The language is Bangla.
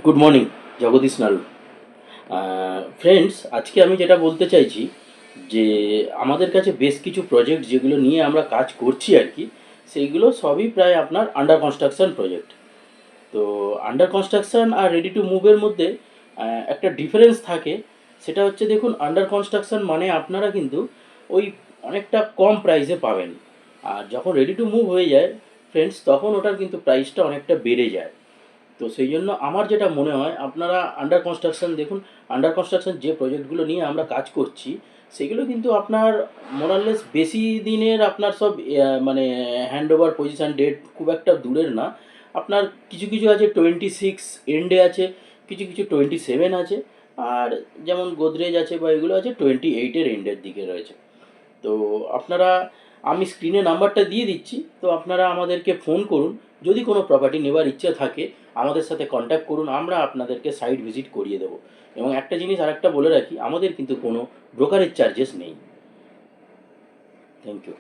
গুড মর্নিং জগদীশ নাড়ু। ফ্রেন্ডস, আজকে আমি যেটা বলতে চাইছি যে আমাদের কাছে বেশ কিছু প্রজেক্ট যেগুলো নিয়ে আমরা কাজ করছি আর কি, সেইগুলো সবই প্রায় আপনার আন্ডার কনস্ট্রাকশন প্রজেক্ট। তো আন্ডার কনস্ট্রাকশন আর রেডি টু মুভের মধ্যে একটা ডিফারেন্স থাকে। সেটা হচ্ছে, দেখুন, আন্ডার কনস্ট্রাকশন মানে আপনারা কিন্তু ওই অনেকটা কম প্রাইসে পাবেন, আর যখন রেডি টু মুভ হয়ে যায় ফ্রেন্ডস, তখন ওটার কিন্তু প্রাইসটা অনেকটা বেড়ে যায়। তো সেই জন্য আমার যেটা মনে হয়, আপনারা আন্ডার কনস্ট্রাকশন দেখুন। আন্ডার কনস্ট্রাকশন যে প্রজেক্টগুলো নিয়ে আমরা কাজ করছি, সেগুলো কিন্তু আপনার মোরাললেস বেশি দিনের, আপনার সব মানে হ্যান্ড ওভার পজিশান ডেট খুব একটা দূরের না। আপনার কিছু কিছু আছে 26 এন্ডে আছে, কিছু কিছু 27 আছে, আর যেমন গোদরেজ আছে বা এগুলো আছে 28-এর এন্ডের দিকে রয়েছে। তো আপনারা, আমি স্ক্রিনে নাম্বারটা দিয়ে দিচ্ছি, তো আপনারা আমাদেরকে ফোন করুন। যদি কোনো প্রপার্টি নেবার ইচ্ছা থাকে আমাদের সাথে কন্ট্যাক্ট করুন, আমরা আপনাদেরকে সাইট ভিজিট করিয়ে দেবো। এবং একটা জিনিস আরেকটা বলে রাখি, আমাদের কিন্তু কোনো ব্রোকারেজ চার্জেস নেই। Thank you.